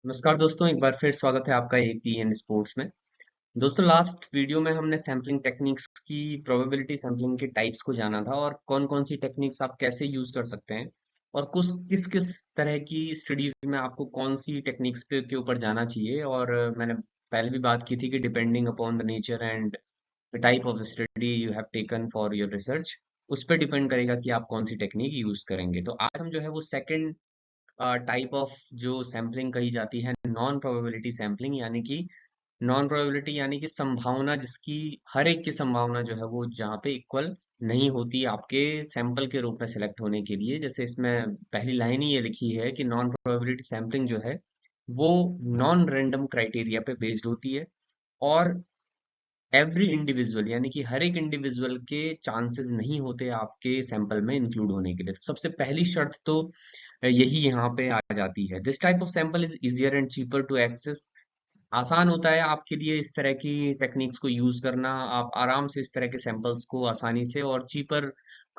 नमस्कार दोस्तों, एक बार फिर स्वागत है आपका एपीएन स्पोर्ट्स में। दोस्तों, लास्ट वीडियो में हमने सैम्पलिंग टेक्निक्स की प्रोबेबिलिटी सैम्पलिंग के टाइप्स को जाना था और कौन-कौन सी टेक्निक्स आप कैसे यूज कर सकते हैं और कुछ किस-किस तरह की स्टडीज में आपको कौन सी टेक्निक्स पे के ऊपर जाना चाहिए। और मैंने पहले भी बात की थी कि depending upon the nature and the type of study you have taken for your research, उस पर डिपेंड करेगा कि आप कौन सी टेक्निक यूज करेंगे। तो आज हम जो है वो सेकंड टाइप ऑफ जो सैम्पलिंग कही जाती है नॉन प्रोबेबिलिटी सैम्पलिंग, यानी कि नॉन प्रोबेबिलिटी यानी कि संभावना जिसकी हर एक की संभावना जो है वो जहाँ पे इक्वल नहीं होती आपके सैंपल के रूप में सिलेक्ट होने के लिए। जैसे इसमें पहली लाइन ही ये लिखी है कि नॉन प्रोबेबिलिटी सैम्पलिंग जो है वो नॉन रैंडम क्राइटेरिया पे बेस्ड होती है और एवरी इंडिविजुअल यानी कि हर एक इंडिविजुअल के चांसेस नहीं होते आपके सैंपल में इंक्लूड होने के लिए। तो सबसे पहली शर्त तो यही यहाँ पे आ जाती है। This type of sample is easier and cheaper to access. आसान होता है आपके लिए इस तरह की टेक्निक्स को यूज करना। आप आराम से इस तरह के सैंपल्स को आसानी से और चीपर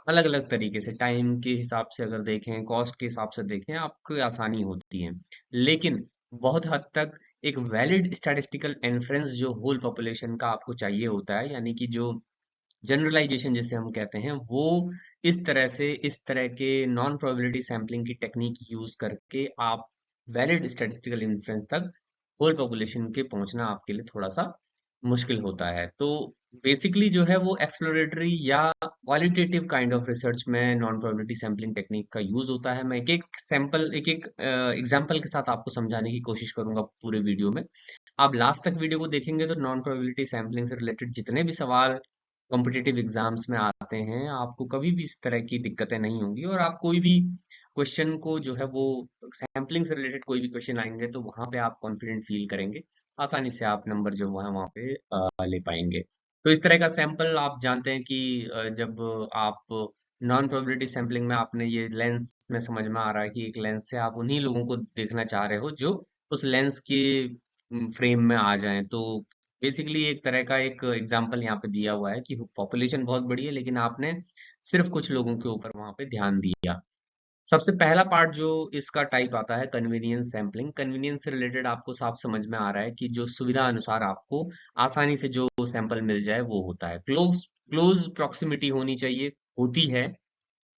अलग अलग तरीके से टाइम के हिसाब से अगर देखें, कॉस्ट के हिसाब से देखें, आपको आसानी होती है। लेकिन बहुत हद तक एक वैलिड स्टैटिस्टिकल इन्फ्रेंस जो होल पॉपुलेशन का आपको चाहिए होता है, यानी कि जो जनरलाइजेशन जिसे हम कहते हैं, वो इस तरह के नॉन प्रोबेबिलिटी सैम्पलिंग की टेक्निक यूज करके आप वैलिड स्टैटिस्टिकल इन्फ्रेंस तक होल पॉपुलेशन के पहुंचना आपके लिए थोड़ा सा मुश्किल होता है। तो बेसिकली जो है वो एक्सप्लोरेटरी या क्वालिटेटिव काइंड ऑफ रिसर्च में नॉन प्रोबेबिलिटी सैम्पलिंग टेक्निक का यूज होता है। मैं एक एक एग्जांपल के साथ आपको समझाने की कोशिश करूंगा पूरे वीडियो में। आप लास्ट तक वीडियो को देखेंगे तो नॉन प्रोबेबिलिटी सैम्पलिंग से रिलेटेड जितने भी सवाल कॉम्पिटिटिव एग्जाम्स में आते हैं, आपको कभी भी इस तरह की दिक्कतें नहीं होंगी और आप कोई भी क्वेश्चन को जो है वो सैम्पलिंग से रिलेटेड कोई भी क्वेश्चन आएंगे तो वहां पे आप कॉन्फिडेंट फील करेंगे। आसानी से आप नंबर जो है वहां पे ले पाएंगे। तो इस तरह का सैंपल आप जानते हैं कि जब आप नॉन प्रोबेबिलिटी सैम्पलिंग में आपने ये लेंस में समझ में आ रहा है कि एक लेंस से आप उन्हीं लोगों को देखना चाह रहे हो जो उस लेंस के फ्रेम में आ जाएं। तो बेसिकली एक तरह का एक एग्जांपल यहाँ पे दिया हुआ है कि पॉपुलेशन बहुत बड़ी है लेकिन आपने सिर्फ कुछ लोगों के ऊपर वहां पे ध्यान दिया। सबसे पहला पार्ट जो इसका टाइप आता है कन्वीनियंस सैम्पलिंग। कन्वीनियंस से रिलेटेड आपको साफ समझ में आ रहा है कि जो सुविधा अनुसार आपको आसानी से जो सैंपल मिल जाए वो होता है। क्लोज क्लोज प्रॉक्सिमिटी होनी चाहिए, होती है।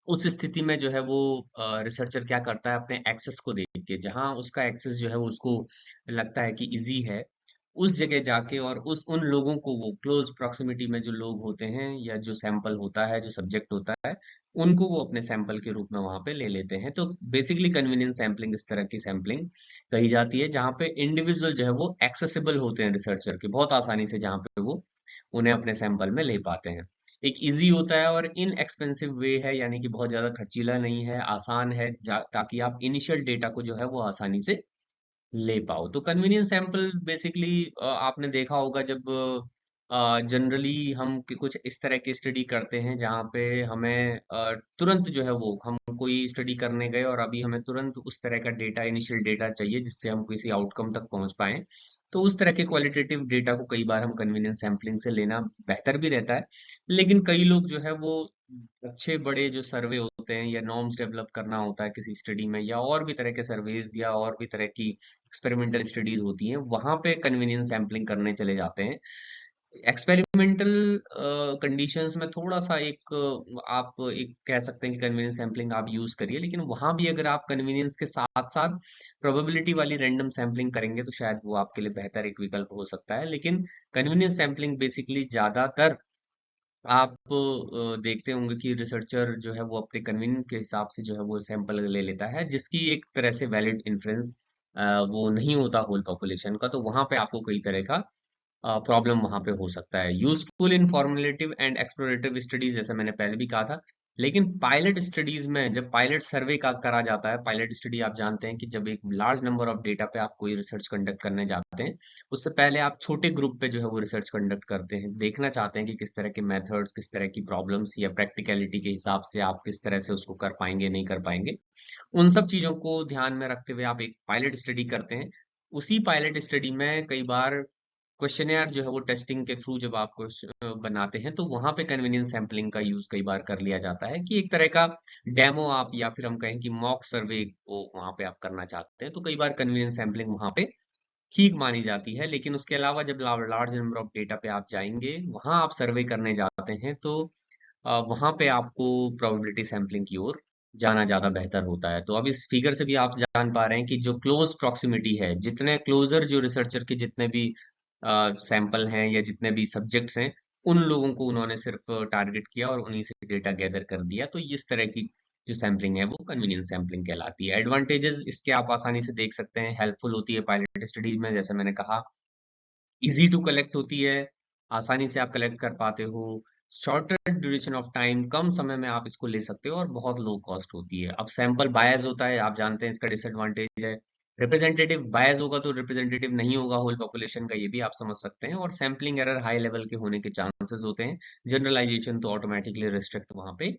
उस स्थिति में जो है वो रिसर्चर क्या करता है, अपने एक्सेस को देख के जहां उसका एक्सेस जो है वो उसको लगता है कि इजी है, उस जगह जाके और उस उन लोगों को वो क्लोज प्रॉक्सिमिटी में जो लोग होते हैं या जो सैंपल होता है, जो सब्जेक्ट होता है, उनको वो अपने सैंपल के रूप में वहां पे ले लेते हैं। तो बेसिकली कन्वीनियंस सैम्पलिंग इस तरह की सैम्पलिंग कही जाती है जहां पे इंडिविजुअल जो है वो एक्सेसिबल होते हैं रिसर्चर के बहुत आसानी से, जहां पे वो उन्हें अपने सैंपल में ले पाते हैं। एक इजी होता है और इनएक्सपेंसिव वे है, यानी कि बहुत ज्यादा खर्चीला नहीं है, आसान है ताकि आप इनिशियल डेटा को जो है वो आसानी से ले पाओ। तो कन्वीनियंस सैंपल बेसिकली आपने देखा होगा जब जनरली हम कुछ इस तरह की स्टडी करते हैं जहाँ पे हमें तुरंत जो है वो हम कोई स्टडी करने गए और अभी हमें तुरंत उस तरह का डेटा, इनिशियल डेटा चाहिए जिससे हम किसी आउटकम तक पहुंच पाए। तो उस तरह के क्वालिटेटिव डेटा को कई बार हम कन्वीनियंस सैम्पलिंग से लेना बेहतर भी रहता है। लेकिन कई लोग जो है वो अच्छे बड़े जो सर्वे होते हैं या नॉर्म्स डेवलप करना होता है किसी स्टडी में, या और भी तरह के सर्वेज या और भी तरह की एक्सपेरिमेंटल स्टडीज होती हैं, वहां पे कन्वीनियंस सैम्पलिंग करने चले जाते हैं। एक्सपेरिमेंटल कंडीशंस में थोड़ा सा आप एक कह सकते हैं कि कन्वीनियंस सैम्पलिंग आप यूज करिए, लेकिन वहां भी अगर आप कन्वीनियंस के साथ साथ प्रोबेबिलिटी वाली रैंडम सैम्पलिंग करेंगे तो शायद वो आपके लिए बेहतर एक विकल्प हो सकता है। लेकिन कन्वीनियंस सैम्पलिंग बेसिकली ज्यादातर आप देखते होंगे कि रिसर्चर जो है वो अपने कन्वीनियंस के हिसाब से जो है वो सैंपल ले लेता है जिसकी एक तरह से वैलिड इन्फ्रेंस वो नहीं होता होल पॉपुलेशन का। तो वहां पे आपको कई तरह का प्रॉब्लम वहां पे हो सकता है। Useful in formulative and explorative studies, जैसे मैंने पहले भी कहा था। लेकिन पायलट स्टडीज में जब पायलट सर्वे का करा जाता है, पायलट स्टडी आप जानते हैं कि जब एक लार्ज नंबर ऑफ डेटा पे आप कोई रिसर्च कंडक्ट करने जाते हैं, उससे पहले आप छोटे ग्रुप पे जो है वो रिसर्च कंडक्ट करते हैं, देखना चाहते हैं कि किस तरह के मेथड्स, किस तरह की प्रॉब्लम्स या प्रैक्टिकलिटी के हिसाब से आप किस तरह से उसको कर पाएंगे, नहीं कर पाएंगे। उन सब चीजों को ध्यान में रखते हुए आप एक पायलट स्टडी करते हैं। उसी पायलट स्टडी में कई बार क्वेश्चनेयर जो है वो टेस्टिंग के थ्रू जब आप बनाते हैं तो वहां पे कन्वीनियंस सैम्पलिंग का यूज कई बार कर लिया जाता है कि एक तरह का डेमो आप या फिर हम कहें कि मॉक सर्वे को वहां पे आप करना चाहते हैं तो कई बार कन्वीनियंस सैम्पलिंग वहां पे ठीक मानी जाती है। लेकिन उसके अलावा जब लार्ज नंबर ऑफ डेटा पे आप जाएंगे वहां आप सर्वे करने जाते हैं तो वहां पे आपको प्रोबेबिलिटी सैम्पलिंग की ओर जाना ज्यादा बेहतर होता है। तो अब इस फिगर से भी आप जान पा रहे हैं कि जो क्लोज प्रॉक्सिमिटी है, जितने क्लोजर जो रिसर्चर के जितने भी सैंपल हैं या जितने भी सब्जेक्ट्स हैं, उन लोगों को उन्होंने सिर्फ टारगेट किया और उन्हीं से डेटा गैदर कर दिया। तो इस तरह की जो सैम्पलिंग है वो कन्वीनियंस सैम्पलिंग कहलाती है। एडवांटेजेस इसके आप आसानी से देख सकते हैं, हेल्पफुल होती है पायलट स्टडीज में, जैसे मैंने कहा इजी टू कलेक्ट होती है, आसानी से आप कलेक्ट कर पाते हो, शॉर्टर ड्यूरेशन ऑफ टाइम, कम समय में आप इसको ले सकते हो और बहुत लो कॉस्ट होती है। अब सैंपल बायस होता है, आप जानते हैं इसका डिसएडवांटेज है। रिप्रेजेंटेटिव बायस होगा तो रिप्रेजेंटेटिव नहीं होगा होल पॉपुलेशन का, ये भी आप समझ सकते हैं। और सैम्पलिंग एरर हाई लेवल के होने के चांसेस होते हैं। जनरलाइजेशन तो ऑटोमेटिकली रिस्ट्रिक्ट वहां पे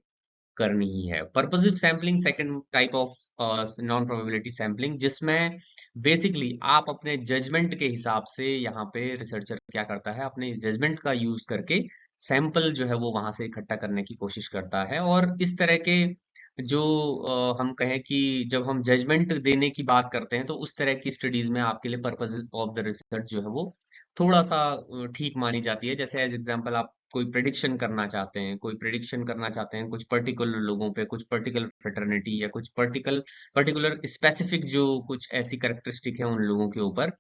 करनी ही है। Purposive sampling second type of non probability sampling, जिसमें बेसिकली आप अपने जजमेंट के हिसाब से, यहाँ पे रिसर्चर क्या करता है अपने जजमेंट का यूज करके सैंपल जो है वो वहां से इकट्ठा करने की कोशिश करता है। और इस तरह के जो हम कहें कि जब हम जजमेंट देने की बात करते हैं तो उस तरह की स्टडीज में आपके लिए पर्पस ऑफ द रिसर्च जो है वो थोड़ा सा ठीक मानी जाती है। जैसे एज एग्जांपल आप कोई प्रिडिक्शन करना चाहते हैं, कोई प्रिडिक्शन करना चाहते हैं कुछ पर्टिकुलर लोगों पे, कुछ पर्टिकुलर फ्रेटर्निटी या कुछ पर्टिकुलर स्पेसिफिक जो कुछ ऐसी कैरेक्टरिस्टिक है उन लोगों के ऊपर,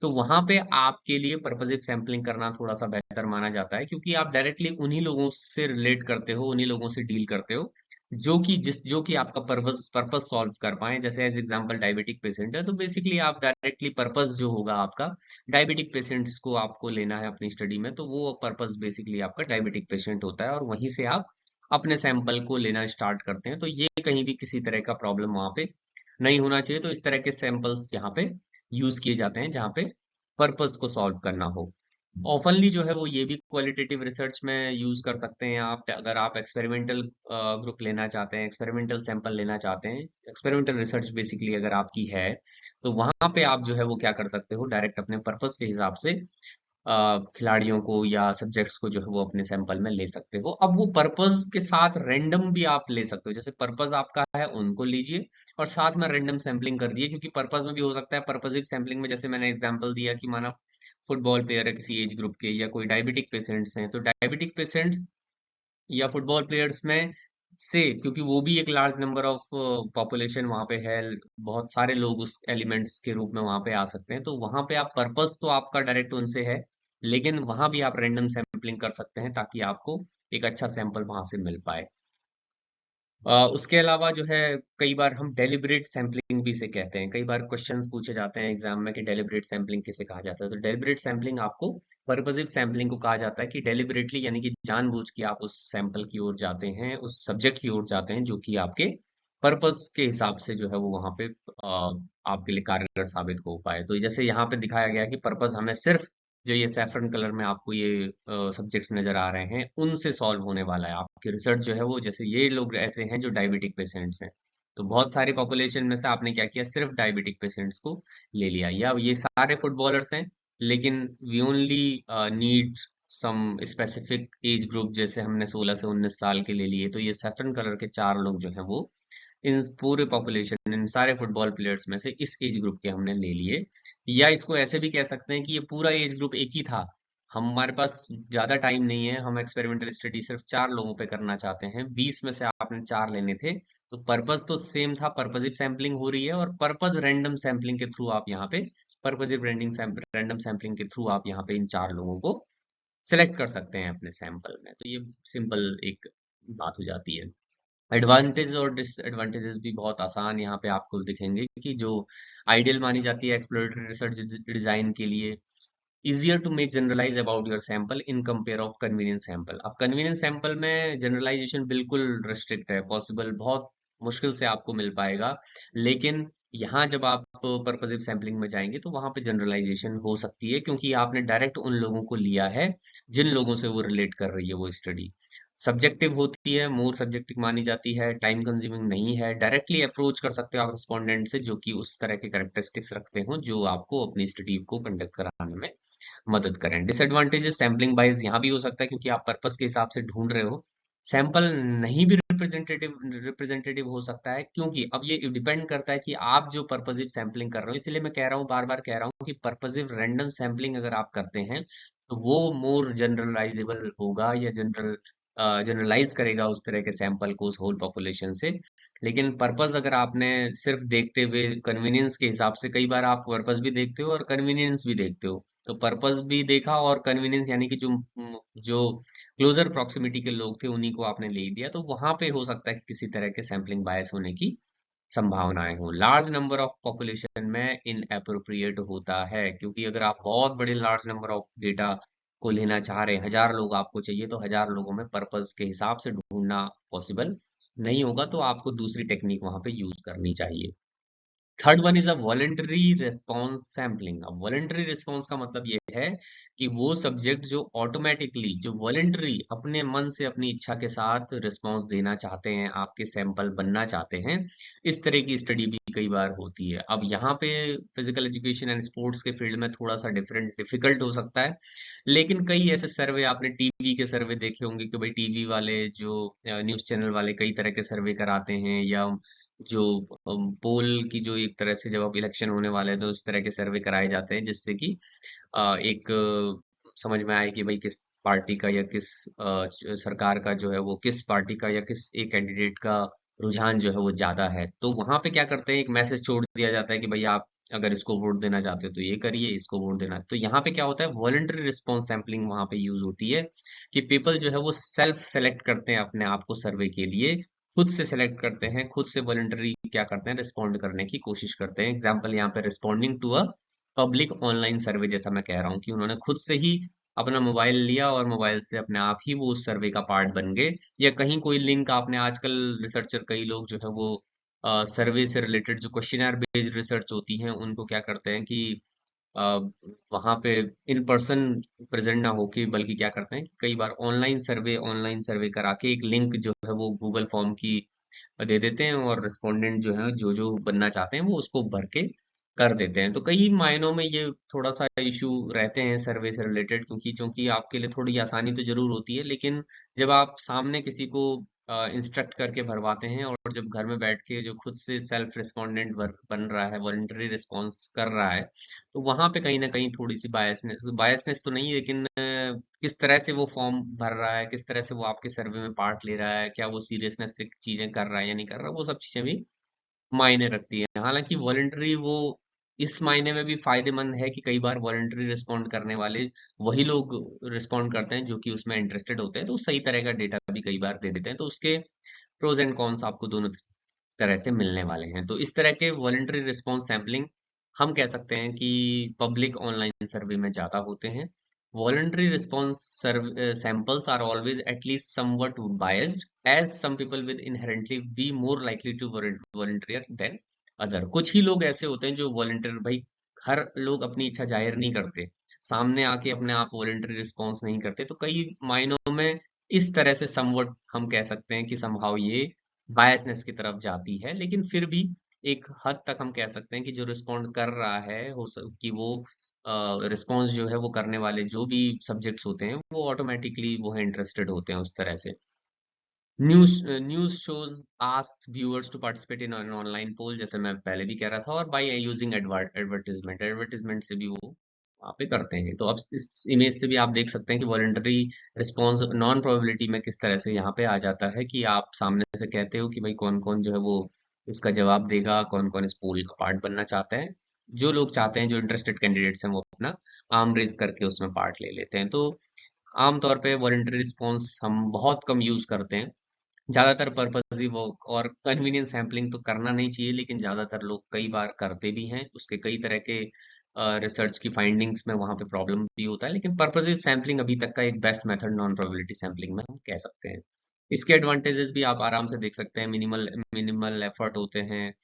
तो वहां पे आपके लिए पर्पसिव सैम्पलिंग करना थोड़ा सा बेहतर माना जाता है, क्योंकि आप डायरेक्टली उन्हीं लोगों से रिलेट करते हो, उन्हीं लोगों से डील करते हो जो कि आपका पर्पस पर्पस सॉल्व कर पाए। जैसे एज एग्जांपल डायबिटिक पेशेंट है तो बेसिकली आप डायरेक्टली पर्पस जो होगा आपका डायबिटिक पेशेंट्स को आपको लेना है अपनी स्टडी में, तो वो पर्पस बेसिकली आपका डायबिटिक पेशेंट होता है और वहीं से आप अपने सैंपल को लेना स्टार्ट करते हैं। तो ये कहीं भी किसी तरह का प्रॉब्लम वहां पे नहीं होना चाहिए। तो इस तरह के सैंपल्स यहाँ पे यूज किए जाते हैं जहाँ पे पर्पस को सॉल्व करना हो। ऑफनली जो है वो ये भी क्वालिटेटिव रिसर्च में यूज कर सकते हैं आप, अगर आप एक्सपेरिमेंटल ग्रुप लेना चाहते हैं, एक्सपेरिमेंटल सैंपल लेना चाहते हैं, एक्सपेरिमेंटल रिसर्च बेसिकली अगर आपकी है, तो वहां पे आप जो है वो क्या कर सकते हो, डायरेक्ट अपने पर्पस के हिसाब से खिलाड़ियों को या सब्जेक्ट्स को जो है वो अपने सैंपल में ले सकते हो। अब वो पर्पस के साथ रैंडम भी आप ले सकते हो, जैसे पर्पस आपका है उनको लीजिए और साथ में रैंडम सैंपलिंग कर दिए, क्योंकि पर्पस में भी हो सकता है पर्पसिव सैंपलिंग में, जैसे मैंने एग्जांपल दिया कि माना फुटबॉल प्लेयर है किसी एज ग्रुप के या कोई डायबिटिक पेशेंट्स हैं, तो डायबिटिक पेशेंट्स या फुटबॉल प्लेयर्स में से, क्योंकि वो भी एक लार्ज नंबर ऑफ पॉपुलेशन वहां पे है, बहुत सारे लोग उस एलिमेंट्स के रूप में वहां पे आ सकते हैं, तो वहां पे आप पर्पस तो आपका डायरेक्ट उनसे है, लेकिन वहां भी आप रैंडम सैंपलिंग कर सकते हैं ताकि आपको एक अच्छा सैंपल वहां से मिल पाए। उसके अलावा जो है कई बार हम डेलिब्रेट सैम्पलिंग भी इसे कहते हैं। कई बार क्वेश्चंस पूछे जाते हैं एग्जाम में कि डेलिब्रेट सैम्पलिंग किसे कहा जाता है, तो डेलिब्रेट सैम्पलिंग आपको पर्पसिव सैम्पलिंग को कहा जाता है, कि डेलिबरेटली यानी कि जानबूझ के आप उस सैंपल की ओर जाते हैं, उस सब्जेक्ट की ओर जाते हैं जो कि आपके पर्पस के हिसाब से जो है वो वहां पे आपके लिए कारगर साबित हो पाए। तो जैसे यहाँ पे दिखाया गया कि पर्पस हमें सिर्फ जो ये सैफरन कलर में आपको ये सब्जेक्ट्स नजर आ रहे हैं उनसे सॉल्व होने वाला है। आपकी रिसर्च जो है वो, जैसे ये लोग ऐसे हैं जो डायबिटिक पेशेंट्स हैं, तो बहुत सारी पॉपुलेशन में से आपने क्या किया, सिर्फ डायबिटिक पेशेंट्स को ले लिया, या ये सारे फुटबॉलर्स हैं लेकिन we only need some specific age group, जैसे हमने 16 से 19 साल के ले लिए, तो ये सैफरन कलर के चार लोग जो हैं वो इन पूरे पॉपुलेशन, इन सारे फुटबॉल प्लेयर्स में से इस एज ग्रुप के हमने ले लिए। या इसको ऐसे भी कह सकते हैं कि ये पूरा एज ग्रुप एक ही था, हमारे पास ज्यादा टाइम नहीं है, हम एक्सपेरिमेंटल स्टडी सिर्फ चार लोगों पे करना चाहते हैं, 20 में से आपने चार लेने थे, तो पर्पस तो सेम था, पर्पसिव सैम्पलिंग हो रही है, और पर्पस रैंडम सैम्पलिंग के थ्रू आप यहाँ पे पर्पसिव रैंडम सैम्पलिंग के थ्रू आप यहाँ पे इन चार लोगों को सिलेक्ट कर सकते हैं अपने सैंपल में। तो ये सिंपल एक बात हो जाती है। एडवांटेज और डिसएडवांटेजेस भी बहुत आसान यहाँ पे आपको दिखेंगे, कि जो आइडियल मानी जाती है एक्सप्लोरेटरी रिसर्च डिजाइन के लिए, easier to make generalize about your sample in compare of convenience sample। अब convenience sample में generalization बिल्कुल restrict है, possible बहुत मुश्किल से आपको मिल पाएगा, लेकिन यहाँ जब आप पर्पसिव सैम्पलिंग में जाएंगे तो वहां पे जनरलाइजेशन हो सकती है, क्योंकि आपने डायरेक्ट उन लोगों को लिया है जिन लोगों से वो रिलेट कर रही है वो स्टडी। सब्जेक्टिव होती है, मोर सब्जेक्टिव मानी जाती है, टाइम कंज्यूमिंग नहीं है, डायरेक्टली अप्रोच कर सकते हो आप रिस्पोंडेंट से जो कि उस तरह के कैरेक्टरिस्टिक्स रखते हो जो आपको अपनी स्टडी को कंडक्ट कराने में मदद करें। डिसएडवांटेजेस सैम्पलिंग बाइस यहाँ भी हो सकता है क्योंकि आप पर्पस के हिसाब से ढूंढ रहे हो, सैंपल नहीं भी रिप्रेजेंटेटिव रिप्रेजेंटेटिव हो सकता है, क्योंकि अब ये डिपेंड करता है कि आप जो पर्पसिव सैम्पलिंग कर रहे हो। इसलिए मैं कह रहा हूँ, बार बार कह रहा हूँ कि पर्पसिव रैंडम सैम्पलिंग अगर आप करते हैं तो वो मोर जनरलाइजेबल होगा या जनरलाइज करेगा उस तरह के सैंपल को उस होल पॉपुलेशन से। लेकिन पर्पस अगर आपने सिर्फ देखते हुए कन्वीनियंस के हिसाब से, कई बार आप पर्पस भी देखते हो और कन्वीनियंस भी देखते हो, तो पर्पस भी देखा और कन्वीनियंस यानी कि जो क्लोजर प्रॉक्सिमिटी के लोग थे उन्हीं को आपने ले लिया, तो वहां पे हो सकता है कि किसी तरह के सैम्पलिंग बायस होने की संभावनाएं हो। लार्ज नंबर ऑफ पॉपुलेशन में इनएप्रोप्रिएट होता है, क्योंकि अगर आप बहुत बड़े लार्ज नंबर ऑफ डेटा को लेना चाह रहे हैं, 1000 लोग आपको चाहिए, तो 1000 लोगों में पर्पस के हिसाब से ढूंढना पॉसिबल नहीं होगा, तो आपको दूसरी टेक्निक वहां पे यूज करनी चाहिए। Third one is a voluntary response sampling. अब वॉलंटरी रिस्पॉन्स का मतलब ये है कि वो सब्जेक्ट जो ऑटोमेटिकली, जो वॉलंटरी अपने मन से अपनी इच्छा के साथ रिस्पॉन्स देना चाहते हैं, आपके सैंपल बनना चाहते हैं, इस तरह की स्टडी भी कई बार होती है। अब यहाँ पे फिजिकल एजुकेशन एंड स्पोर्ट्स के फील्ड में थोड़ा सा डिफिकल्ट हो सकता है, लेकिन कई ऐसे सर्वे आपने टीवी के सर्वे देखे होंगे कि भाई टीवी वाले जो न्यूज चैनल वाले कई तरह के सर्वे कराते हैं, या जो पोल की जो एक तरह से जब अब इलेक्शन होने वाले हैं तो उस तरह के सर्वे कराए जाते हैं, जिससे कि एक समझ में आए कि भाई किस पार्टी का या किस सरकार का जो है वो, किस पार्टी का या किस एक कैंडिडेट का रुझान जो है वो ज्यादा है। तो वहां पे क्या करते हैं, एक मैसेज छोड़ दिया जाता है कि भाई आप अगर इसको वोट देना चाहते हो तो ये करिए, इसको वोट देना। तो यहाँ पे क्या होता है, वॉलंटरी रिस्पॉन्स सैम्पलिंग वहां पे यूज होती है कि पीपल जो है वो सेल्फ सेलेक्ट करते हैं अपने आप को सर्वे के लिए, खुद से सेलेक्ट करते हैं, खुद से वॉलंटरी क्या करते हैं, रिस्पॉन्ड करने की कोशिश करते हैं। एग्जाम्पल यहाँ पे responding to a public online survey, जैसा मैं कह रहा हूँ कि उन्होंने खुद से ही अपना मोबाइल लिया और मोबाइल से अपने आप ही वो उस सर्वे का पार्ट बन गए। या कहीं कोई लिंक आपने, आजकल रिसर्चर कई लोग जो है वो सर्वे से रिलेटेड जो क्वेश्चनर बेस्ड रिसर्च होती हैं उनको क्या करते हैं कि वहां पे इन पर्सन प्रेजेंट ना होके, बल्कि क्या करते हैं कि कई बार ऑनलाइन सर्वे करा के एक लिंक जो है वो गूगल फॉर्म की दे देते हैं, और रिस्पोंडेंट जो है जो जो बनना चाहते हैं वो उसको भर के कर देते हैं। तो कई मायनों में ये थोड़ा सा इशू रहते हैं सर्वे से रिलेटेड, क्योंकि चूंकि आपके लिए थोड़ी आसानी तो जरूर होती है, लेकिन जब आप सामने किसी को इंस्ट्रक्ट करके भरवाते हैं और जब घर में बैठ के जो खुद से सेल्फ रिस्पोंडेंट बन रहा है, वॉलंटरी रिस्पॉन्स कर रहा है, तो वहां पे कहीं ना कहीं थोड़ी सी बायसनेस बायसनेस तो नहीं, लेकिन किस तरह से वो फॉर्म भर रहा है, किस तरह से वो आपके सर्वे में पार्ट ले रहा है, क्या वो सीरियसनेस से चीजें कर रहा है या नहीं कर रहा, वो सब चीजें भी मायने रखती है। हालांकि वॉलंटरी वो इस मायने में भी फायदेमंद है कि कई बार वॉलंटरी रिस्पॉन्ड करने वाले वही लोग रिस्पॉन्ड करते हैं जो कि उसमें इंटरेस्टेड होते हैं, तो सही तरह का डेटा भी कई बार दे देते हैं। तो उसके प्रोज एंड कॉन्स आपको दोनों तरह से मिलने वाले हैं। तो इस तरह के वॉलंटरी रिस्पॉन्स सैम्पलिंग हम कह सकते हैं कि पब्लिक ऑनलाइन सर्वे में ज्यादा होते हैं। Voluntary response samples are always at least somewhat biased, as some people will inherently be more likely to volunteer than other। कुछ ही लोग ऐसे होते हैं जो वॉलंटियर, भाई हर लोग अपनी इच्छा जाहिर नहीं करते, सामने आके अपने आप वॉलंटरी रिस्पॉन्स नहीं करते, तो कई मायनों में इस तरह से समवट हम कह सकते हैं कि संभाव ये बायसनेस की तरफ जाती है। लेकिन फिर भी एक हद तक हम कह सकते हैं कि जो रिस्पॉन्ड कर रहा है कि वो रिस्पॉन्स जो है वो करने वाले जो भी सब्जेक्ट्स होते हैं वो ऑटोमेटिकली वो है इंटरेस्टेड होते हैं उस तरह से। News shows ask viewers to participate in an online poll, जैसे मैं पहले भी कह रहा था, और बाय यूजिंग एडवर्टीजमेंट से भी वो वहाँ पे करते हैं। तो अब इस इमेज से भी आप देख सकते हैं कि वॉलंटरी रिस्पॉन्स नॉन प्रोबेबिलिटी में किस तरह से यहाँ पे आ जाता है कि आप सामने से कहते हो कि भाई कौन कौन जो है वो इसका जवाब देगा, कौन कौन इस पोल का पार्ट बनना चाहता है। जो लोग चाहते हैं, जो इंटरेस्टेड कैंडिडेट्स हैं, वो अपना आर्म रेज करके उसमें पार्ट ले लेते हैं। तो आमतौर पे वॉलंटरी रिस्पॉन्स हम बहुत कम यूज करते हैं, ज्यादातर पर्पस वो, और कन्वीनियंस सैम्पलिंग तो करना नहीं चाहिए, लेकिन ज्यादातर लोग कई बार करते भी हैं। उसके कई तरह के रिसर्च की फाइंडिंग्स में वहां पे प्रॉब्लम भी होता है, लेकिन पर्पसिव सैम्पलिंग अभी तक का एक best method non probability sampling में हम कह सकते हैं। इसके एडवांटेजेस भी आप आराम से देख सकते हैं, मिनिमल मिनिमल एफर्ट होते हैं,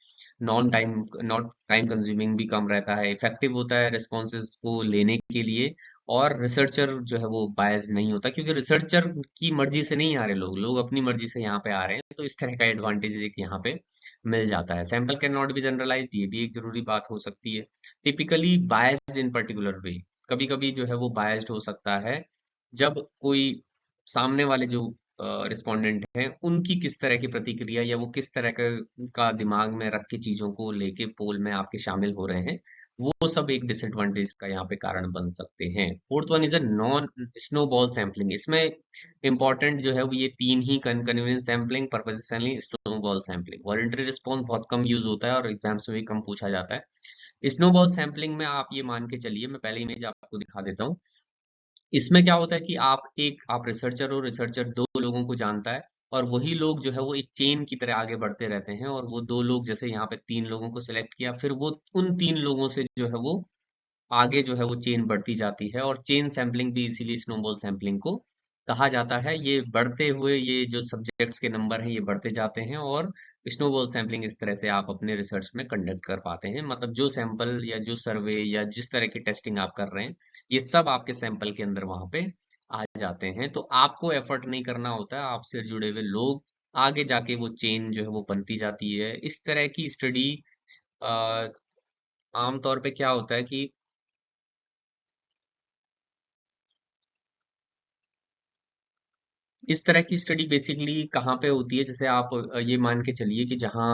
नॉट टाइम कंज्यूमिंग भी कम रहता है, इफेक्टिव होता है रिस्पॉन्सेज को लेने के लिए, और रिसर्चर जो है वो बायस नहीं होता, क्योंकि रिसर्चर की मर्जी से नहीं आ रहे लोग लोग अपनी मर्जी से यहाँ पे आ रहे हैं। तो इस तरह का एडवांटेज एक यहाँ पे मिल जाता है। Sample can not be generalised, ये भी एक जरूरी बात हो सकती है। Typically biased in particular way, कभी कभी जो है वो बायस्ड हो सकता है जब कोई सामने वाले जो रिस्पोंडेंट हैं उनकी किस तरह की प्रतिक्रिया या वो किस तरह का दिमाग में रख के चीजों को लेके पोल में आपके शामिल हो रहे हैं, वो सब एक डिसएडवांटेज का यहाँ पे कारण बन सकते हैं। Fourth one is a non snowball sampling. इसमें इंपॉर्टेंट जो है वो ये तीन ही, convenience sampling, purpose sampling, snowball sampling. Voluntary response बहुत कम यूज होता है और एग्जाम्स में भी कम पूछा जाता है। स्नोबॉल सैम्पलिंग में आप ये मान के चलिए, मैं पहले इमेज आपको दिखा देता हूँ। इसमें क्या होता है कि आप रिसर्चर हो, रिसर्चर दो लोगों को जानता है और वही लोग जो है वो एक चेन की तरह आगे बढ़ते रहते हैं, और वो दो लोग, जैसे यहाँ पे तीन लोगों को सिलेक्ट किया, फिर वो उन तीन लोगों से जो है वो आगे जो है वो चेन बढ़ती जाती है। और चेन सैम्पलिंग भी इसीलिए स्नोबॉल सैम्पलिंग को कहा जाता है। ये बढ़ते हुए ये जो सब्जेक्ट्स के नंबर हैं ये बढ़ते जाते हैं, और स्नोबॉल सैम्पलिंग इस तरह से आप अपने रिसर्च में कंडक्ट कर पाते हैं। मतलब जो सैंपल या जो सर्वे या जिस तरह की टेस्टिंग आप कर रहे हैं, ये सब आपके सैंपल के अंदर वहां पे आ जाते हैं। तो आपको एफर्ट नहीं करना होता है, आपसे जुड़े हुए लोग आगे जाके वो चेन जो है वो बनती जाती है। इस तरह की स्टडी आमतौर पे क्या होता है कि इस तरह की स्टडी बेसिकली कहाँ पे होती है, जैसे आप ये मान के चलिए कि जहाँ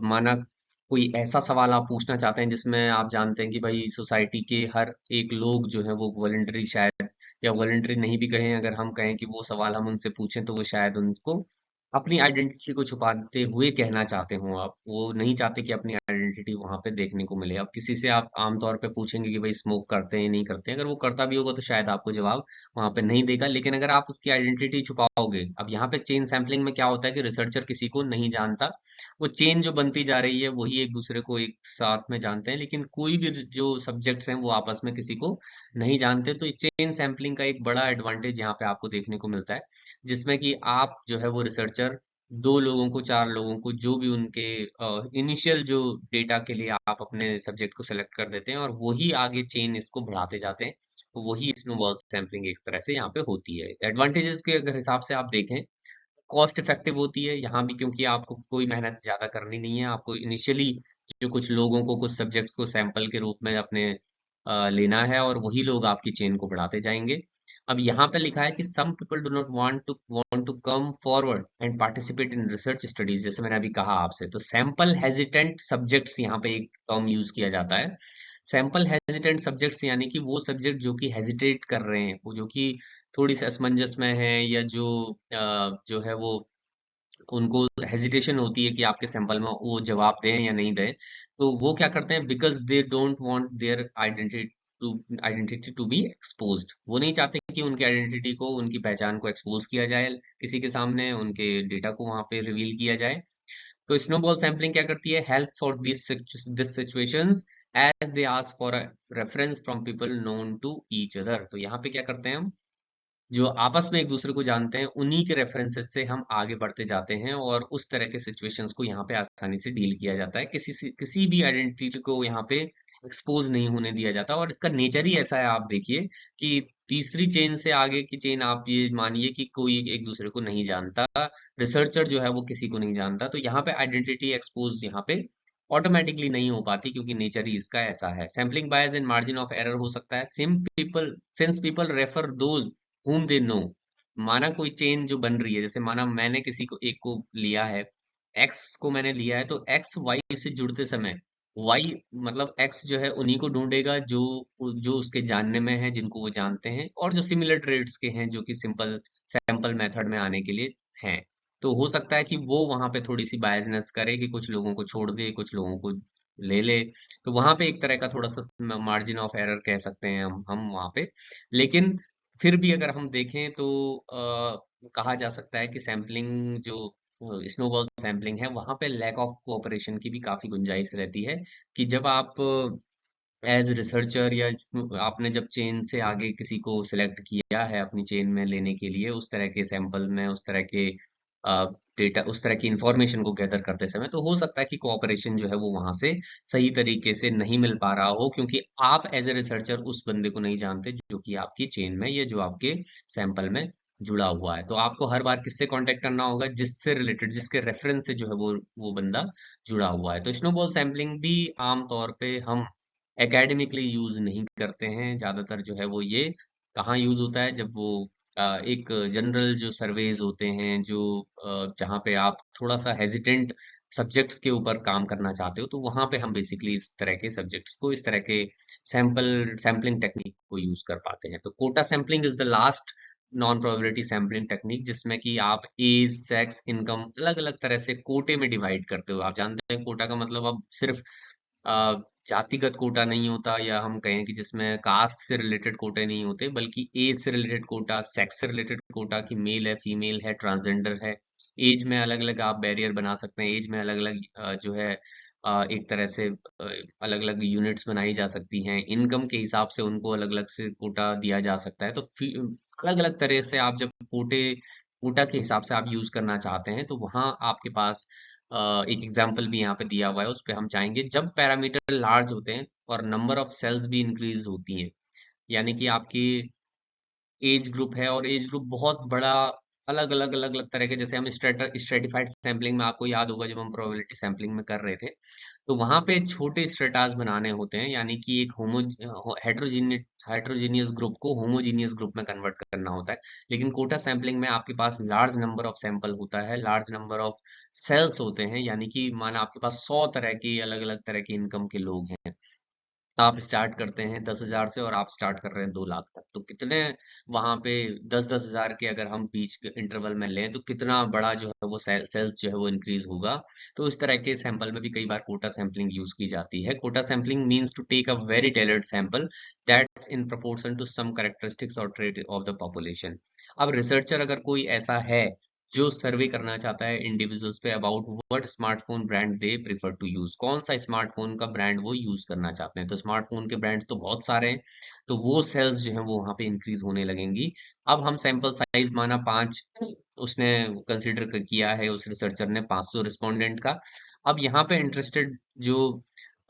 माना कोई ऐसा सवाल आप पूछना चाहते हैं जिसमें आप जानते हैं कि भाई सोसाइटी के हर एक लोग जो है वो वॉलंटरी, शायद या वॉलंटरी नहीं भी कहें, अगर हम कहें कि वो सवाल हम उनसे पूछें तो वो शायद उनको अपनी आइडेंटिटी को छुपाते हुए कहना चाहते हो। आप वो नहीं चाहते कि अपनी आइडेंटिटी वहां पे देखने को मिले। अब किसी से आप आमतौर पे पूछेंगे कि भाई स्मोक करते हैं नहीं करते हैं, अगर वो करता भी होगा तो शायद आपको जवाब वहां पे नहीं देगा। लेकिन अगर आप उसकी आइडेंटिटी छुपाओगे, अब यहाँ पे चेन सैम्पलिंग में क्या होता है कि रिसर्चर किसी को नहीं जानता, वो चेन जो बनती जा रही है वही एक दूसरे को एक साथ में जानते हैं, लेकिन कोई भी जो सब्जेक्ट्स हैं वो आपस में किसी को नहीं जानते। तो चेन सैम्पलिंग का एक बड़ा एडवांटेज यहाँ पे आपको देखने को मिलता है, जिसमें कि आप जो है वो रिसर्चर दो लोगों को, चार लोगों को, जो भी उनके इनिशियल जो डेटा के लिए आप अपने सब्जेक्ट को सेलेक्ट कर देते हैं, और वही आगे चेन इसको बढ़ाते जाते हैं। तो वही स्नोबॉल सैम्पलिंग एक तरह से यहाँ पे होती है। एडवांटेजेस के अगर हिसाब से आप देखें, कॉस्ट इफेक्टिव होती है यहाँ भी, क्योंकि आपको कोई मेहनत ज्यादा करनी नहीं है। आपको इनिशियली जो कुछ लोगों को, कुछ सब्जेक्ट को सैंपल के रूप में अपने लेना है, और वही लोग आपकी चेन को बढ़ाते जाएंगे। अब यहाँ पे लिखा है कि some people do not want to come forward and participate in research studies, जैसे मैंने अभी कहा आपसे। तो सैंपल हेजिटेंट सब्जेक्ट्स यहाँ पे एक टर्म यूज किया जाता है। सैंपल हेजिटेंट सब्जेक्ट्स यानी कि वो सब्जेक्ट जो कि हेजिटेट कर रहे हैं, वो जो कि थोड़ी सी असमंजस में है, या जो है वो उनको हेजिटेशन होती है कि आपके सैंपल में वो जवाब दें या नहीं दें। तो वो क्या करते हैं, because they don't want their identity to be exposed. वो नहीं चाहते कि उनकी आइडेंटिटी को, उनकी पहचान को एक्सपोज किया जाए किसी के सामने, उनके डेटा को वहां पे रिवील किया जाए। तो स्नोबॉल सैम्पलिंग क्या करती है, help for this situations as they ask for a reference from people known to each other. तो यहाँ पे क्या करते हैं हम, जो आपस में एक दूसरे को जानते हैं, उन्हीं के रेफरेंसेस से हम आगे बढ़ते जाते हैं, और उस तरह के सिचुएशंस को यहाँ पे आसानी से डील किया जाता है। किसी भी आइडेंटिटी को यहाँ पे एक्सपोज नहीं होने दिया जाता। और इसका नेचर ही ऐसा है, आप देखिए कि तीसरी चेन से आगे की चेन, आप ये मानिए कि कोई एक दूसरे को नहीं जानता, रिसर्चर जो है वो किसी को नहीं जानता, तो यहाँ पे आइडेंटिटी एक्सपोज यहाँ पे ऑटोमेटिकली नहीं हो पाती, क्योंकि नेचर ही इसका ऐसा है। Sampling bias and margin of error हो सकता है, since people refer those whom they know। माना कोई चेन जो बन रही है, जैसे माना मैंने किसी को, एक को लिया है, एक्स को मैंने लिया है, तो एक्स वाई से जुड़ते समय वाई, मतलब एक्स जो है उन्हीं को ढूंढेगा जो जो उसके जानने में है, जिनको वो जानते हैं, और जो सिमिलर ट्रेड्स के हैं, जो कि सिंपल सैंपल मेथड में आने के लिए हैं। तो हो सकता है कि वो वहां पे थोड़ी सी बायसनेस करे, कि कुछ लोगों को छोड़ दे, कुछ लोगों को ले ले। तो वहां पे एक तरह का थोड़ा सा मार्जिन ऑफ एरर कह सकते हैं हम वहां पे। लेकिन फिर भी अगर हम देखें तो कहा जा सकता है कि सैम्पलिंग जो स्नोबॉल सैम्पलिंग है, वहां पे लैक ऑफ कोऑपरेशन की भी काफी गुंजाइश रहती है। कि जब आप एज रिसर्चर, या आपने जब चेन से आगे किसी को सिलेक्ट किया है अपनी चेन में लेने के लिए, उस तरह के सैंपल में, उस तरह के डेटा, उस तरह की इंफॉर्मेशन को गैदर करते समय, तो हो सकता है कि कोऑपरेशन जो है वो वहां से सही तरीके से नहीं मिल पा रहा हो, क्योंकि आप एज ए रिसर्चर उस बंदे को नहीं जानते जो कि आपकी चेन में या जो आपके सैंपल में जुड़ा हुआ है। तो आपको हर बार किससे कांटेक्ट करना होगा? जिससे रिलेटेड, जिसके रेफरेंस से जो है वो बंदा जुड़ा हुआ है। तो स्नोबॉल सैम्पलिंग भी आमतौर पे हम एकेडमिकली यूज नहीं करते हैं। ज्यादातर जो है वो ये कहाँ यूज होता है? जब वो एक जनरल जो सर्वेज होते हैं, जो जहाँ पे आप थोड़ा सा हेजिटेंट सब्जेक्ट्स के ऊपर काम करना चाहते हो, तो वहां पे हम बेसिकली इस तरह के सब्जेक्ट्स को, इस तरह के सैम्पलिंग टेक्निक को यूज कर पाते हैं। तो quota sampling is the last non probability sampling technique, जिसमें कि आप एज, सेक्स, इनकम अलग अलग तरह से कोटे में डिवाइड करते हो। आप जानते हैं कोटा का मतलब अब सिर्फ जातिगत कोटा नहीं होता, या हम कहें कि जिसमें कास्ट से रिलेटेड कोटे नहीं होते, बल्कि एज से रिलेटेड कोटा, सेक्स से रिलेटेड कोटा, कि मेल है, फीमेल है, ट्रांसजेंडर है। एज में अलग अलग आप बैरियर बना सकते हैं। एज में अलग अलग जो है एक तरह से अलग अलग यूनिट्स बनाई जा सकती हैं। इनकम के हिसाब से उनको अलग अलग से कोटा दिया जा सकता है। तो अलग अलग तरह से आप जब कोटा के हिसाब से आप यूज करना चाहते हैं, तो वहां आपके पास एक एग्जाम्पल भी यहाँ पे दिया हुआ है, उस पे हम चाहेंगे। जब पैरामीटर लार्ज होते हैं और नंबर ऑफ सेल्स भी इंक्रीज होती हैं, यानी कि आपकी एज ग्रुप है और एज ग्रुप बहुत बड़ा, अलग अलग तरह के, जैसे हम स्ट्रेटिफाइड सैम्पलिंग में, आपको याद होगा जब हम प्रोबेबिलिटी सैम्पलिंग में कर रहे थे, तो वहां पे छोटे स्ट्रेटास बनाने होते हैं, यानी कि एक हेट्रोजीनियस ग्रुप को होमोजीनियस ग्रुप में कन्वर्ट करना होता है। लेकिन कोटा सैम्पलिंग में आपके पास लार्ज नंबर ऑफ सैंपल होता है, लार्ज नंबर ऑफ सेल्स होते हैं, यानी कि माना आपके पास 100 तरह के अलग अलग तरह के इनकम के लोग हैं। आप स्टार्ट करते हैं 10,000 से और आप स्टार्ट कर रहे हैं 2 लाख तक, तो कितने वहां पे 10-10 हजार के अगर हम बीच के इंटरवल में लें, तो कितना बड़ा जो है वो सेल्स जो है वो इंक्रीज होगा। तो इस तरह के सैंपल में भी कई बार कोटा सैम्पलिंग यूज की जाती है। Quota sampling means to take a very tailored sample that's in proportion to some characteristics or trait of the population. अब रिसर्चर अगर कोई ऐसा है जो सर्वे करना चाहता है इंडिविजुअल्स पे about what smartphone brand they prefer to use, कौन सा स्मार्टफोन का ब्रांड वो यूज करना चाहते हैं, तो स्मार्टफोन के ब्रांड्स तो बहुत सारे हैं, तो वो सेल्स जो है वो वहां पे इंक्रीज होने लगेंगी। अब हम सैंपल साइज माना 5 उसने कंसिडर किया है, उस रिसर्चर ने 500 रिस्पोंडेंट का। अब यहाँ पे इंटरेस्टेड जो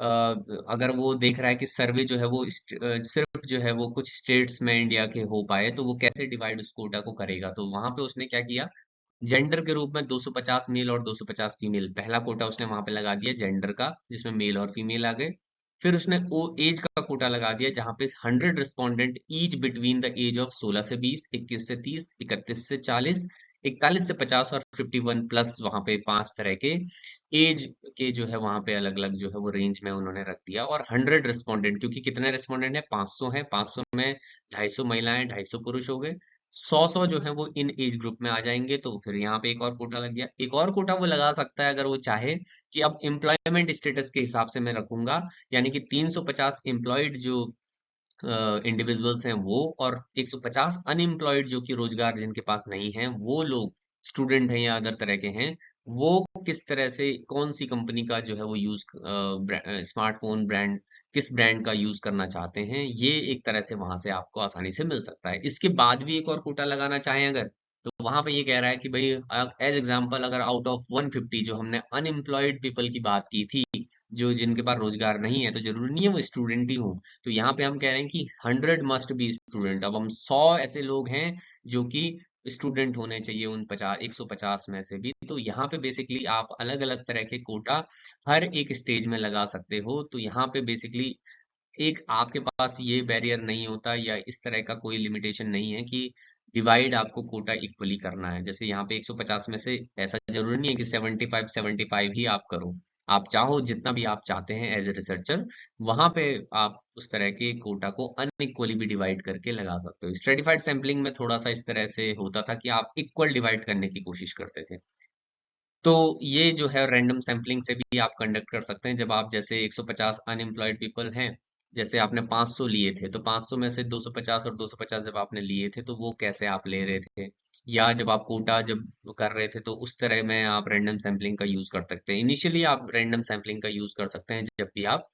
अगर वो देख रहा है कि सर्वे जो है वो सिर्फ जो है वो कुछ स्टेट्स में इंडिया के हो पाए, तो वो कैसे डिवाइड उस कोटा को करेगा? तो वहां पे उसने क्या किया, जेंडर के रूप में 250 मेल और 250 फीमेल, पहला कोटा उसने वहां पे लगा दिया जेंडर का, जिसमें मेल और फीमेल आ गए। फिर उसने वो एज का कोटा लगा दिया, जहां पे 100 respondent each between the age of 16 से 20, 21 से 30, 31 से 40, 41 से 50 और 51 प्लस, वहां पे 5 तरह के एज के जो है वहां पे अलग अलग जो है वो रेंज में उन्होंने रख दिया। और 100 रिस्पोंडेंट, क्योंकि कितने रिस्पोंडेंट है, 500 है, 500 में 250 महिलाएं, 250 पुरुष हो गए, 100 जो है वो इन एज ग्रुप में आ जाएंगे। तो फिर यहाँ पे एक और कोटा लग गया। एक और कोटा वो लगा सकता है अगर वो चाहे, कि अब एम्प्लॉयमेंट स्टेटस के हिसाब से मैं रखूंगा, यानी कि 350 एम्प्लॉयड जो इंडिविजुअल्स हैं वो, और 150 अनएम्प्लॉयड जो कि रोजगार जिनके पास नहीं है, वो लोग स्टूडेंट हैं या अदर तरह के हैं, वो किस तरह से कौन सी कंपनी का जो है वो यूज, स्मार्टफोन ब्रांड किस ब्रांड का यूज करना चाहते हैं, ये एक तरह से वहां से आपको आसानी से मिल सकता है। इसके बाद भी एक और कोटा लगाना चाहें अगर, तो वहां पे ये कह रहा है कि भाई एज एग्जांपल अगर आउट ऑफ 150 जो हमने अनएम्प्लॉयड पीपल की बात की थी, जो जिनके पास रोजगार नहीं है, तो जरूरी नहीं है वो स्टूडेंट ही हो, तो यहाँ पे हम कह रहे हैं कि 100 मस्ट बी स्टूडेंट। अब हम 100 ऐसे लोग हैं जो कि स्टूडेंट होने चाहिए उन 150 में से भी। तो यहाँ पे बेसिकली आप अलग अलग तरह के कोटा हर एक स्टेज में लगा सकते हो। तो यहाँ पे बेसिकली एक आपके पास ये बैरियर नहीं होता, या इस तरह का कोई लिमिटेशन नहीं है कि डिवाइड आपको कोटा इक्वली करना है। जैसे यहाँ पे 150 में से ऐसा जरूरी नहीं है कि 75 ही आप करो, आप चाहो जितना भी आप चाहते हैं एज ए रिसर्चर, वहां पे आप उस तरह के कोटा को अनइक्वली भी डिवाइड करके लगा सकते हो। स्ट्रेटिफाइड सैम्पलिंग में थोड़ा सा इस तरह से होता था कि आप इक्वल डिवाइड करने की कोशिश करते थे। तो ये जो है रैंडम सैम्पलिंग से भी आप कंडक्ट कर सकते हैं। जब आप जैसे 150 अनएम्प्लॉयड पीपल हैं, जैसे आपने 500 लिए थे, तो 500 में से 250 और 250 जब आपने लिए थे, तो वो कैसे आप ले रहे थे, या जब आप कोटा जब कर रहे थे, तो उस तरह में आप रैंडम सैम्पलिंग का यूज कर सकते हैं। इनिशियली आप रैंडम सैम्पलिंग का यूज कर सकते हैं जब भी आप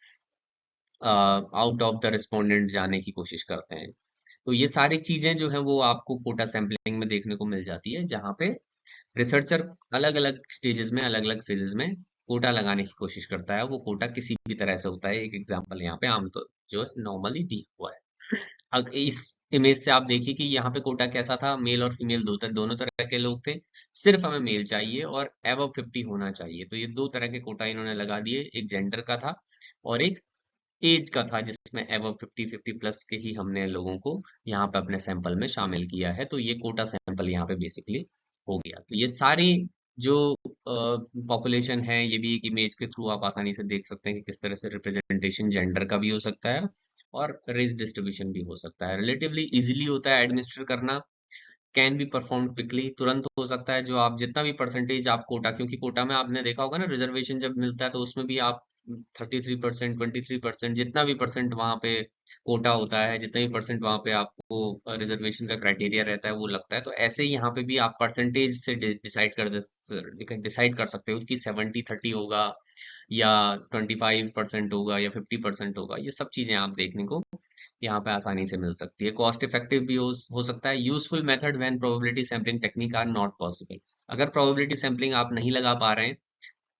आउट ऑफ द रिस्पोंडेंट जाने की कोशिश करते हैं। तो ये सारी चीजें जो है वो आपको कोटा सैम्पलिंग में देखने को मिल जाती है, जहाँ पे रिसर्चर अलग अलग स्टेजेस में, अलग अलग फेजेस में कोटा लगाने की कोशिश करता है। वो कोटा किसी भी तरह से होता है। एक एग्जांपल यहाँ पे आम तो जो नॉर्मली दी हुआ है। अब इस इमेज से आप देखिए कि यहाँ पे कोटा कैसा था, मेल और फीमेल दोनों तरह के लोग थे। सिर्फ हमें मेल चाहिए और एबव 50 होना चाहिए। तो ये दो तरह के कोटा इन्होंने लगा दिए, एक जेंडर का था और एक एज का था, जिसमें एबव 50 प्लस के ही हमने लोगों को यहाँ पे अपने सैंपल में शामिल किया है। तो ये कोटा सैंपल यहाँ पे बेसिकली हो गया। तो ये सारी जो पॉपुलेशन है, ये भी एक इमेज के थ्रू आप आसानी से देख सकते हैं कि किस तरह से रिप्रेजेंटेशन जेंडर का भी हो सकता है और रेस डिस्ट्रीब्यूशन भी हो सकता है। रिलेटिवली इजीली होता है एडमिनिस्टर करना, कैन बी परफॉर्म क्विकली, तुरंत हो सकता है। जो आप जितना भी परसेंटेज आप कोटा, क्योंकि कोटा में आपने देखा होगा ना, रिजर्वेशन जब मिलता है तो उसमें भी आप 33%, 23%, जितना भी परसेंट वहां पे कोटा होता है, जितना भी परसेंट वहां पे आपको रिजर्वेशन का क्राइटेरिया रहता है वो लगता है। तो ऐसे ही यहाँ पे भी आप परसेंटेज से डिसाइड कर सकते हो कि 70-30 होगा या 25% होगा या 50% होगा। ये सब चीजें आप देखने को यहाँ पे आसानी से मिल सकती है। कॉस्ट इफेक्टिव भी हो सकता है। Useful method when probability sampling technique are not possible. अगर प्रोबेबिलिटी सैम्पलिंग आप नहीं लगा पा रहे हैं,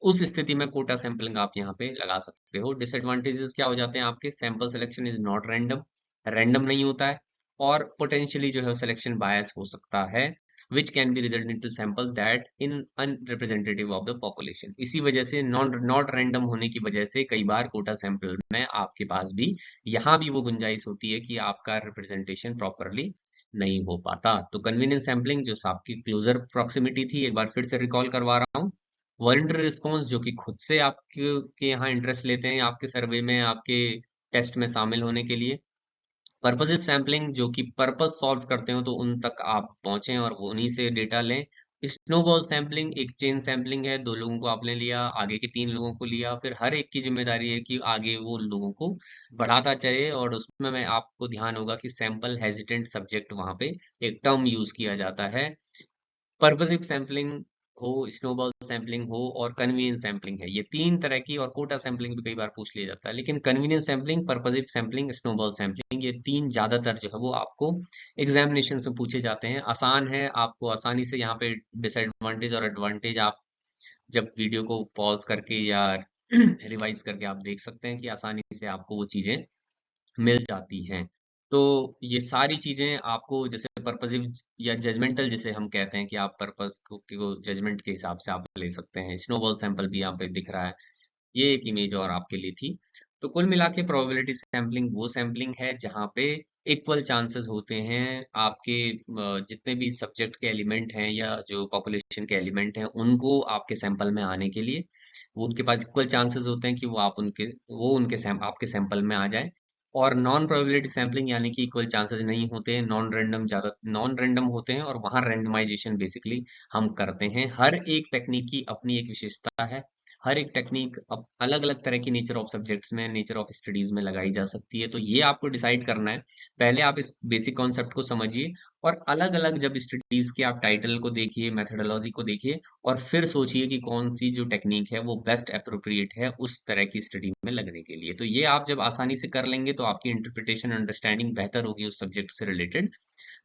उस स्थिति में कोटा सैंपलिंग आप यहाँ पे लगा सकते हो। डिसएडवांटेजेस क्या हो जाते हैं आपके, sample selection is not random, random नहीं होता है, और पोटेंशियली जो है सिलेक्शन बायस हो सकता है, which can be result into sample that in unrepresentative of the population. इसी वजह से नॉट रैंडम होने की वजह से कई बार कोटा सैंपल में आपके पास भी यहाँ भी वो गुंजाइश होती है कि आपका रिप्रेजेंटेशन प्रॉपरली नहीं हो पाता। तो कन्वीनियंस सैंपलिंग जो आपकी क्लोजर प्रॉक्सिमिटी थी, एक बार फिर से रिकॉल करवा रहा हूँ। वॉलंटरी रिस्पॉन्स जो कि खुद से आपके के यहाँ इंटरेस्ट लेते हैं आपके सर्वे में, आपके टेस्ट में शामिल होने के लिए। पर्पसिव सैम्पलिंग जो कि पर्पस सॉल्व करते हो तो उन तक आप पहुंचे और वो उन्हीं से डेटा लें। स्नोबॉल सैम्पलिंग एक चेन सैम्पलिंग है, दो लोगों को आपने लिया, आगे के तीन लोगों को लिया, फिर हर एक की जिम्मेदारी है कि आगे वो लोगों को बढ़ाता चले। और उसमें मैं आपको ध्यान होगा कि सैंपल हेजिटेंट सब्जेक्ट वहां पे एक टर्म यूज किया जाता है। पर्पसिव सैम्पलिंग हो, स्नोबॉल सैम्पलिंग हो और कन्वीनियंस सैम्पलिंग है, ये तीन तरह की। और कोटा सैम्पलिंग भी कई बार पूछ लिया जाता है, लेकिन convenience sampling, purposive sampling, snowball sampling, ये तीन ज्यादातर जो है वो आपको एग्जामिनेशन में पूछे जाते हैं। आसान है, आपको आसानी से यहाँ पे डिसएडवांटेज और एडवांटेज आप जब वीडियो को पॉज करके या रिवाइज करके आप देख सकते हैं कि आसानी से आपको वो चीजें मिल जाती हैं। तो ये सारी चीजें आपको, जैसे पर्पसिव या जजमेंटल जिसे हम कहते हैं, कि आप पर्पस को जजमेंट के हिसाब से आप ले सकते हैं। स्नोबॉल सैंपल भी यहाँ पे दिख रहा है, ये एक इमेज और आपके लिए थी। तो कुल मिला के प्रोबेबिलिटी सैंपलिंग वो सैंपलिंग है जहाँ पे इक्वल चांसेस होते हैं आपके जितने भी सब्जेक्ट के एलिमेंट हैं या जो पॉपुलेशन के एलिमेंट हैं उनको आपके सैंपल में आने के लिए, वो उनके पास इक्वल चांसेस होते हैं कि आपके सैंपल में आ जाए। और नॉन प्रोबेबिलिटी सैंपलिंग यानी कि इक्वल चांसेस नहीं होते, नॉन रैंडम होते हैं, और वहाँ रैंडमाइजेशन बेसिकली हम करते हैं। हर एक टेक्निक की अपनी एक विशेषता है। हर एक टेक्निक अब अलग अलग तरह की नेचर ऑफ सब्जेक्ट्स में, नेचर ऑफ स्टडीज में लगाई जा सकती है। तो ये आपको डिसाइड करना है। पहले आप इस बेसिक कॉन्सेप्ट को समझिए, और अलग अलग जब स्टडीज के आप टाइटल को देखिए, मेथोडोलॉजी को देखिए, और फिर सोचिए कि कौन सी जो टेक्निक है वो बेस्ट अप्रोप्रिएट है उस तरह की स्टडी में लगने के लिए। तो ये आप जब आसानी से कर लेंगे तो आपकी इंटरप्रिटेशन अंडरस्टैंडिंग बेहतर होगी उस सब्जेक्ट से रिलेटेड।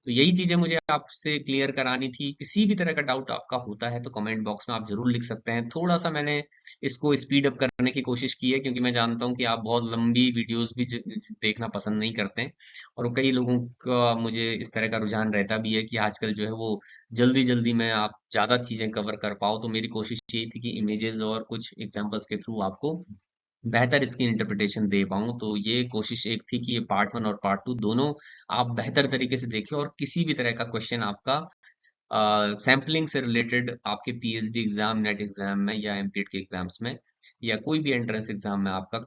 तो यही चीजें मुझे आपसे क्लियर करानी थी। किसी भी तरह का डाउट आपका होता है तो कमेंट बॉक्स में आप जरूर लिख सकते हैं। थोड़ा सा मैंने इसको स्पीड अप करने की कोशिश की है, क्योंकि मैं जानता हूँ कि आप बहुत लंबी वीडियोस भी देखना पसंद नहीं करते हैं। और कई लोगों का मुझे इस तरह का रुझान रहता भी है कि आजकल जो है वो जल्दी जल्दी में आप ज्यादा चीजें कवर कर पाओ। तो मेरी कोशिश ये थी कि इमेजेस और कुछ एग्जांपल्स के थ्रू आपको बेहतर इसकी इंटरप्रिटेशन दे पाऊं। तो ये कोशिश एक थी कि ये पार्ट वन और पार्ट टू दोनों आप बेहतर तरीके से देखें, और किसी भी तरह का क्वेश्चन आपका सैम्पलिंग से रिलेटेड आपके पीएचडी एग्जाम, नेट एग्जाम में या एमपीट के एग्जाम्स में या कोई भी एंट्रेंस एग्जाम में आपका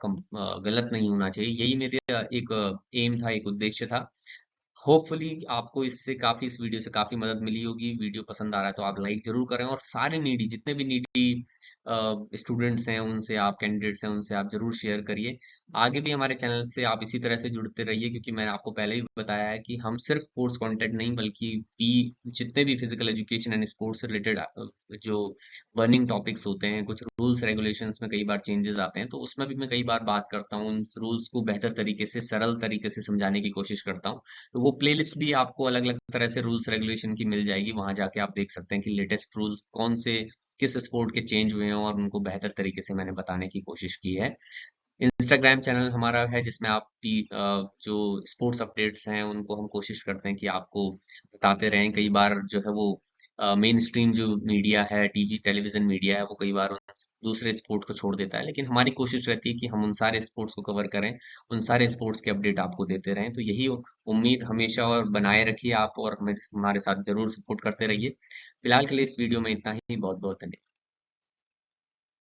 गलत नहीं होना चाहिए। यही मेरे एक एम था, एक उद्देश्य था। होपफुली आपको इससे काफी, इस वीडियो से काफी मदद मिली होगी। वीडियो पसंद आ रहा है तो आप लाइक जरूर करें, और सारे नीडी, जितने भी नीडी स्टूडेंट्स हैं उनसे, आप कैंडिडेट्स हैं उनसे आप जरूर शेयर करिए। आगे भी हमारे चैनल से आप इसी तरह से जुड़ते रहिए, क्योंकि मैंने आपको पहले ही बताया है कि हम सिर्फ स्पोर्ट्स कंटेंट नहीं बल्कि भी जितने भी फिजिकल एजुकेशन एंड स्पोर्ट्स से रिलेटेड जो बर्निंग टॉपिक्स होते हैं, कुछ रूल्स रेगुलेशंस में कई बार चेंजेस आते हैं, तो उसमें भी मैं कई बार बात करता हूँ, उन रूल्स को बेहतर तरीके से, सरल तरीके से समझाने की कोशिश करता हूँ। तो वो प्लेलिस्ट भी आपको अलग अलग तरह से रूल्स रेगुलेशन की मिल जाएगी, वहां जाके आप देख सकते हैं कि लेटेस्ट रूल्स कौन से किस स्पोर्ट के चेंज हुए हैं और उनको बेहतर तरीके से मैंने बताने की कोशिश की है। इंस्टाग्राम चैनल हमारा है जिसमें आप भी जो स्पोर्ट्स अपडेट्स हैं उनको हम कोशिश करते हैं कि आपको बताते रहें। कई बार जो है वो मेन स्ट्रीम जो मीडिया है, टीवी टेलीविजन मीडिया है, वो कई बार दूसरे स्पोर्ट को छोड़ देता है, लेकिन हमारी कोशिश रहती है कि हम उन सारे स्पोर्ट्स को कवर करें, उन सारे स्पोर्ट्स के अपडेट आपको देते रहें। तो यही उम्मीद हमेशा और बनाए रखिए आप, और हमें हमारे साथ जरूर सपोर्ट करते रहिए। फिलहाल के लिए इस वीडियो में इतना ही। बहुत बहुत धन्यवाद।